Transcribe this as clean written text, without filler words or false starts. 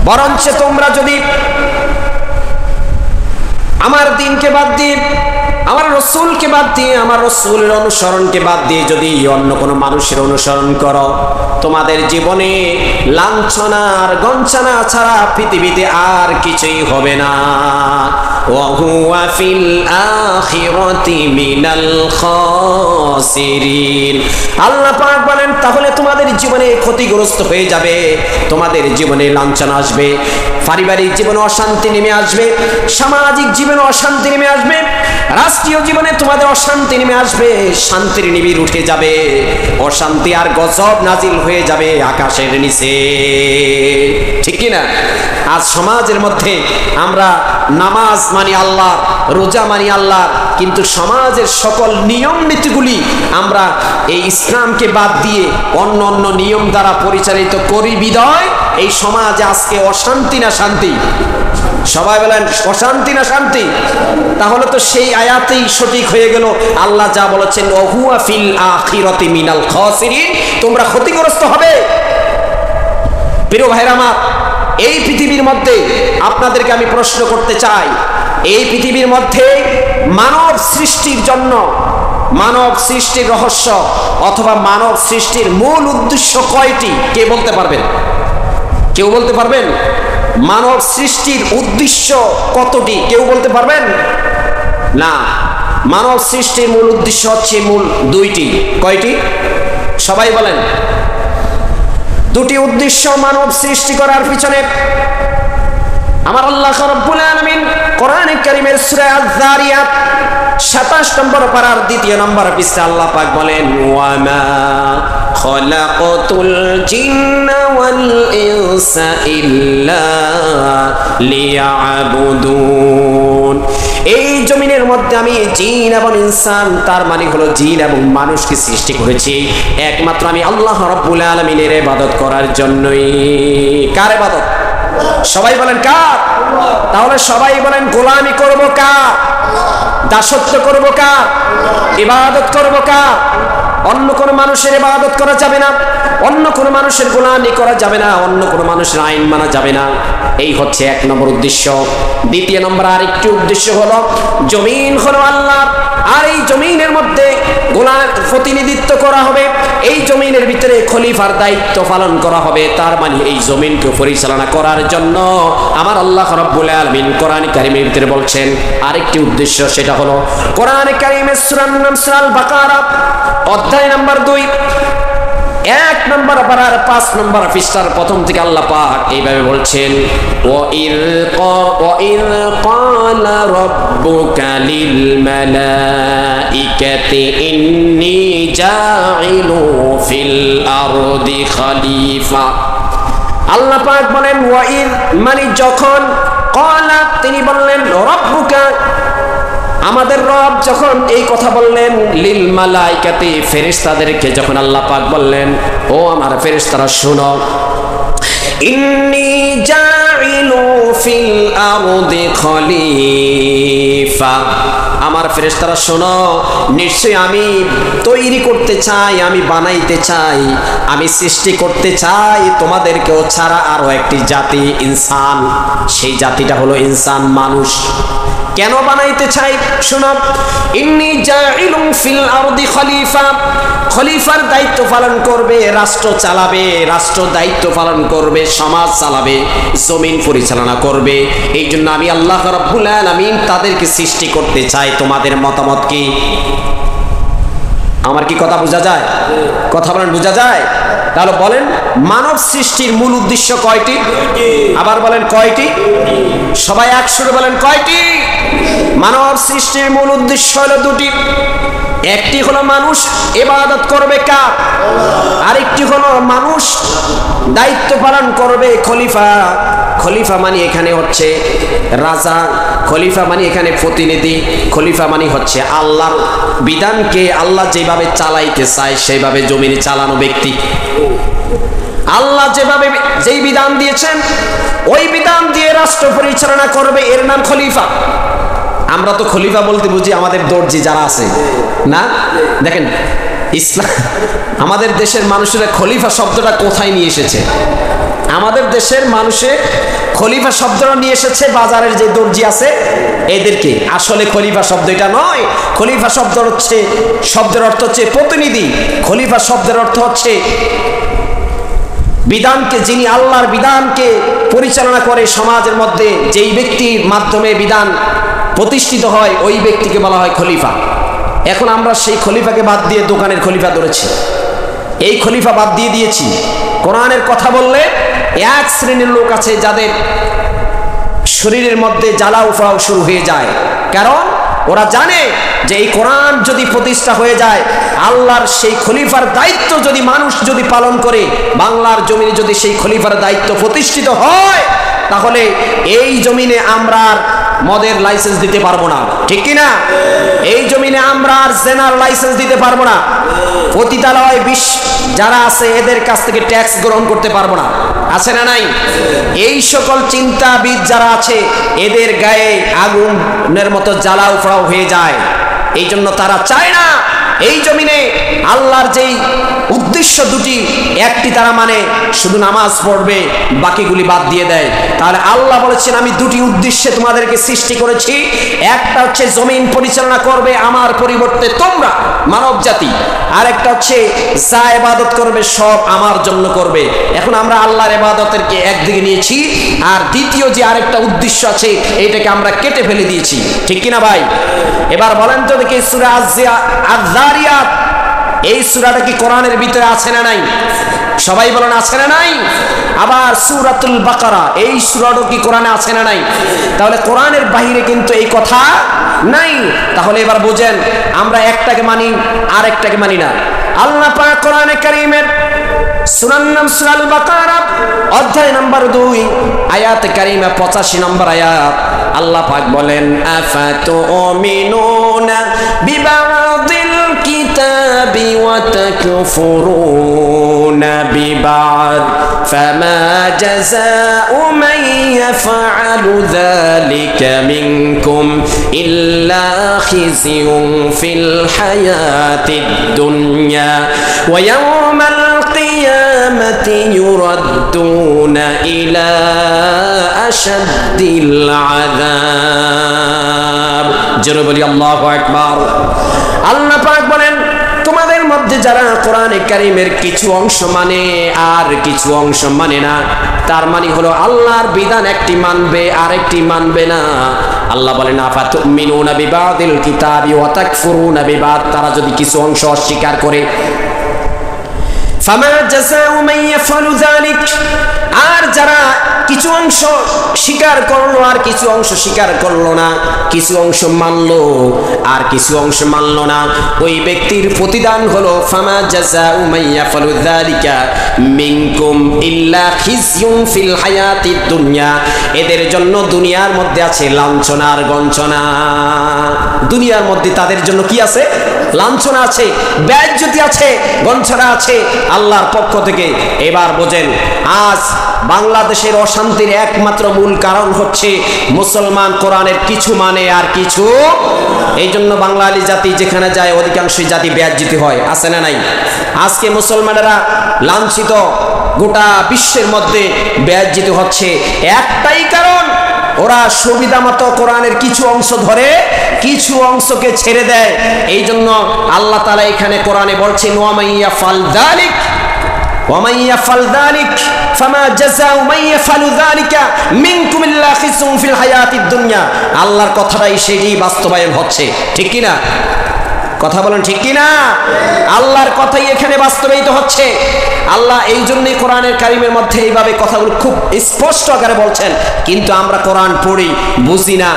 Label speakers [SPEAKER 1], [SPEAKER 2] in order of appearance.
[SPEAKER 1] বরঞ্চ তোমরা যদি আমার দ্বীনকে বাদ দিয়ে, আমার রাসূলকে বাদ দিয়ে, আমার রাসূলের অনুসরণকে বাদ দিয়ে যদি অন্য কোনো মানুষের অনুসরণ করো, তোমাদের জীবনে লাঞ্ছনা আর গঞ্জনা ছাড়া পৃথিবীতে আর কিছুই হবে না। ওয়া হুয়া ফিল আখিরাতি মিনাল খাসিরিন। আল্লাহ পাক বলেন, তাহলে তোমাদের জীবনে ক্ষতিগ্রস্ত হয়ে যাবে, তোমাদের জীবনে লাঞ্ছনা আসবে, পারিবারিক জীবনে অশান্তি নেমে আসবে, সামাজিক জীবনে অশান্তি নেমে আসবে, রাষ্ট্রীয় জীবনে তোমাদের অশান্তি নেমে আসবে, শান্তির নিবিড় উঠে যাবে, অশান্তি আর গজব নাজিল হয়ে যাবে আকাশের নিচে। ঠিক কি না? আজ সমাজের মধ্যে আমরা নামাজ মানি আল্লাহ, রোজা মানি আল্লাহ, কিন্তু সমাজের সকল নিয়ম নীতিগুলি আমরা এই ইসলামকে বাদ দিয়ে অন্য অন্য নিয়ম দ্বারা পরিচালিত করি বিধায় এই সমাজে আজকে অশান্তি না শান্তি? সবাই বলেন অশান্তি না শান্তি? তাহলে তো সেই আয়াতেই সঠিক হয়ে গেল, আল্লাহ যা বলেছেন ওয়া হুয়া ফিল আখিরাতি মিনাল খাসিরিন, তোমরা ক্ষতিগ্রস্ত হবে। প্রিয় ভাইরা আমার, এই পৃথিবীর মধ্যে আপনাদেরকে আমি প্রশ্ন করতে চাই, এই পৃথিবীর মধ্যে মানব সৃষ্টির জন্য, মানব সৃষ্টির রহস্য অথবা মানব সৃষ্টির মূল উদ্দেশ্য কয়টি? কে বলতে পারবেন? কেউ বলতে পারবেন? মানব সৃষ্টির উদ্দেশ্য কতটি? কেউ বলতে পারবেন? না, মানব সৃষ্টির মূল উদ্দেশ্য হচ্ছে মূল দুইটি। কয়টি? সবাই বলেন। দুটি উদ্দেশ্য মানব সৃষ্টি করার পিছনে। আমার আল্লাহ রাব্বুল আলামিন কোরআনে কারীমের সূরা আয-যারিয়াত 27 নম্বর পারার 2 নম্বর পৃষ্ঠা আল্লাহ পাক বলেন, ওয়া মা খালাকাতুল জিন্না ওয়াল ইনসা ইল্লা লিয়াবুদুন। এই জমিনের মধ্যে আমি জিন এবং ইনসান, তার মানে হলো জিন এবং মানুষকে সৃষ্টি করেছি একমাত্র আমি আল্লাহ রাব্বুল আলামিনের ইবাদত করার জন্যই। কার ইবাদত? সবাই বলেন কার? তাহলে সবাই বলেন গোলামি করব কার? দাসত্ব করব কার? ইবাদত করব কার? অন্য কোন মানুষের ইবাদত করা যাবে না, অন্য কোন মানুষের গোলামি করা যাবে না, অন্য কোন মানুষের আইন মানা যাবে না। এই হচ্ছে 1 নম্বর উদ্দেশ্য। 2 নম্বর আরেকটি উদ্দেশ্য হলো, জমিন হলো আল্লাহ, আর এই জমিনের মধ্যে গোলাম প্রতিনিধিত্ব করা হবে, এই জমিনের ভিতরে খলিফার দায়িত্ব পালন করা হবে। তার মানে এই জমিনকে পরিচালনা করার জন্য আমার আল্লাহ রাব্বুল আলামিন কোরআন কারীমের ভিতরে বলছেন আরেকটি উদ্দেশ্য, সেটা হলো কোরআন কারীমের সূরার নাম সূরা আল বাকারা, অধ্যায় নাম্বার 2, 1 নম্বর পারার 5 নম্বর পৃষ্ঠার প্রথম থেকে আল্লাহ পাক এইভাবে বলছেন, ওয়া ইয ক্বালা রাব্বুকা লিল মালাইকাতি ইন্নী জাইলু ফিল আরদি খলিফা। আল্লাহ পাক বলেন ওয়া ইয মানে যখন, ক্বালা তিনি বললেন, রাব্বুকা আমাদের রব যখন এই কথা বললেন, লিল মালাইকাতি ফেরেশতাদেরকে যখন আল্লাহ পাক বললেন, ও আমার ফেরেশতারা শুনো, ইন্নী জাইলু ফিল আরদি খলিফা, আমার ফেরেশতারা শোনো, নিশ্চয়ই আমি তৈরি করতে চাই, আমি বানাইতে চাই, আমি সৃষ্টি করতে চাই তোমাদেরকেও ছাড়া আরো একটি জাতি, ইনসান। সেই জাতিটা হলো ইনসান, মানুষ। কেন বানাইতে চাই? শোনো, ইন্নী জাইলুন ফিল আরদি খলিফা, খলিফার দায়িত্ব পালন করবে, রাষ্ট্র চালাবে, রাষ্ট্র দায়িত্ব পালন করবে, সমাজ চালাবে, জমিন পরিচালনা করবে। এই জন্য আমি আল্লাহ রাব্বুল আলামিন তাদেরকে সৃষ্টি করতে চাই। তোমাদের মতামত কি? আমার কি কথা বোঝা যায়? কথা বলেন, বোঝা যায়? তাহলে বলেন, মানব সৃষ্টির মূল উদ্দেশ্য কয়টি? আবার বলেন কয়টি? সবাই একসঙ্গে বলেন কয়টি? মানব সৃষ্টির মূল উদ্দেশ্য হলো দুটি। একটি হলো মানুষ ইবাদত করবে কার? আরেকটি হলো মানুষ দায়িত্ব পালন করবে খলিফা। খলিফা মানে এখানে হচ্ছে রাজা, খলিফা মানে এখানে প্রতিনিধি, খলিফা মানে হচ্ছে আল্লাহর বিধানকে আল্লাহ যেভাবে চালাইতে চায় সেইভাবে জমিনে চালানো ব্যক্তি। আল্লাহ যেভাবে যেই বিধান দিয়েছেন ওই বিধান দিয়ে রাষ্ট্র পরিচালনা করবে, এর নাম খলিফা। আমরা তো খলিফা বলতে বুঝি আমাদের দর্জি যারা আছে না। দেখেন ইসলাম আমাদের দেশের মানুষেরা খলিফা শব্দটা কোথায় নিয়ে এসেছে? আমাদের দেশের মানুষে খলিফা শব্দটা নিয়ে এসেছে বাজারের যে দর্জি আছে এদেরকে। আসলে খলিফা শব্দ এটা নয়। খলিফা শব্দের অর্থ হচ্ছে প্রতিনিধি। খলিফা শব্দের অর্থ হচ্ছে বিধানকে, যিনি আল্লাহর বিধানকে পরিচালনা করে সমাজের মধ্যে, যেই ব্যক্তির মাধ্যমে বিধান প্রতিষ্ঠিত হয় ওই ব্যক্তিকে বলা হয় খলিফা। এখন আমরা সেই খলিফাকে বাদ দিয়ে দোকানের খলিফা ধরেছি, এই খলিফা বাদ দিয়ে দিয়েছি। কোরআনের কথা বললে এক শ্রেণীর লোক আছে যাদের শরীরের মধ্যে জ্বালা উফাও শুরু হয়ে যায়, কারণ ওরা জানে যে এই কোরআন যদি প্রতিষ্ঠা হয়ে যায়, আল্লাহর সেই খলিফার দায়িত্ব যদি মানুষ যদি পালন করে, বাংলার জমিনে যদি সেই খলিফার দায়িত্ব প্রতিষ্ঠিত হয়, তাহলে এই জমিনে আমরা আর মদের লাইসেন্স দিতে পারবো না, ঠিক কিনা? এই জমিনে আমরা আর জেনার লাইসেন্স দিতে পারবো না, পতিতালয় যারা আছে এদের কাছ থেকে ট্যাক্স গ্রহণ করতে পারবো না, আছে না নাই? এই সকল চিন্তাবিদ যারা আছে এদের গায়ে আগুনের মতো জ্বালা উফড়াও হয়ে যায়। এই জন্য তারা চায় না এই জমিনে আল্লাহর যেই উদ্দেশ্য দুটি, একটি তারা মানে শুধু নামাজ পড়বে, বাকিগুলি বাদ দিয়ে দেয়। তাহলে আল্লাহ বলেছেন আমি দুটি উদ্দেশ্যে তোমাদেরকে সৃষ্টি করেছি, একটা হচ্ছে জমিন পরিচালনা করবে আমার পরিবর্তে তোমরা মানব জাতি, আর একটা হচ্ছে যা ইবাদত করবে সব আমার জন্য করবে। এখন আমরা আল্লাহর ইবাদতেরকে একদিকে নিয়েছি, আর দ্বিতীয় যে আরেকটা উদ্দেশ্য আছে এইটাকে আমরা কেটে ফেলে দিয়েছি, ঠিক কিনা ভাই? এবার বলেন তো দেখি সূরা আয-যারিয়াত, এই সূরাটা কি কোরআনের ভিতরে আছে না নাই? সবাই বলেন আছে না নাই? আবার সূরাতুল বাকারা, এই সূরাটা কি কোরআনে আছে না নাই? তাহলে কোরআনের বাইরে কিন্তু এই কথা নাই। তাহলে এবার বুঝেন আমরা একটাকে মানি আর একটাকে মানি না। আল্লাহ পাক কোরআনে কারীমের সূরার নাম সূরাতুল বাকারা, অধ্যায় নাম্বার 2, আয়াতে কারীমা 85 নম্বর আয়াত। আল্লাহ পাক বলেন আফাতুমিনুনা বিবাদিল কিতাবি ওয়া তাকফুরুনা বিবাদ ফামা জাযাউ মান ইয়াফআলু যালিকা মিনকুম ইল্লা খিzyun ফিল হায়াতিদ দুনিয়া ওয়া ইয়াওমাল কিয়ামাতি ইউরাদ্দুনা ইলা আশাদ্দিল আযাব। জোরে বলি আল্লাহু আকবার। আল্লাহ পাক বলেন তোমাদের মধ্যে যারা কোরআনে কারীমের কিছু অংশ মানে আর কিছু অংশ মানে না, তার মানে হলো আল্লাহর বিধান একটি মানবে আর একটি মানবে না। আল্লাহ বলেন আফাতুমিনুনা বিবাদিল কিতাবি ওয়া তাকফুরুনা বিবাদ, তারা যদি কিছু অংশ অস্বীকার করে, ফামা জাযাউ মান ইয়াফআলু যালিক, আর যারা কিছু অংশ স্বীকার করলো আর কিছু অংশ স্বীকার করলো না, কিছু অংশ মানলো আর কিছু অংশ মানলো না, ওই ব্যক্তির প্রতিদান হলো ফামা জাযাউ মান ইয়াফআলু যালিকা মিনকুম ইল্লা খিzyun ফিল হায়াতিদ দুনিয়া, এদের জন্য দুনিয়ার মধ্যে আছে লাঞ্ছনা আর গঞ্জনা। দুনিয়ার মধ্যে তাদের জন্য কি আছে? লাঞ্ছনা আছে, বেইজ্জতি আছে, গঞ্জনা আছে আল্লাহর পক্ষ থেকে। এবার বোঝেন আজ বাংলাদেশের অশান্তির একমাত্র মূল কারণ হচ্ছে মুসলমান কোরআনের কিছু মানে আর কিছু, এই জন্য বাঙালি জাতি যেখানে যায় অধিকাংশ জাতি বেইজ্জতি হয়, আছে না নাই? আজকে মুসলমানেরা লাঞ্ছিত, গোটা বিশ্বের মধ্যে বেইজ্জতি হচ্ছে একটাই কারণ, ওরা সুবিধা মতো কোরআনের কিছু অংশ ধরে কিছু অংশকে ছেড়ে দেয়। এই জন্য আল্লাহ তাআলা এখানে কোরআনে বলছেন ওয়া মাইয়াফাল যালিক ومن يفعل ذلك فما جزاء من يفعل ذلك منكم الا خزي في الحياة الدنيا। আল্লাহর কথাটাই সেটি বাস্তবায়ন হচ্ছে, ঠিক কি না? কথা বলেন ঠিক কি না? আল্লাহর কথাই এখানে বাস্তবায়িত হচ্ছে। আল্লাহ এই জন্যই কোরআনের কারীমের মধ্যে এইভাবে কথাগুলো খুব স্পষ্ট আকারে বলছেন, কিন্তু আমরা কোরআন পড়ি বুঝি না।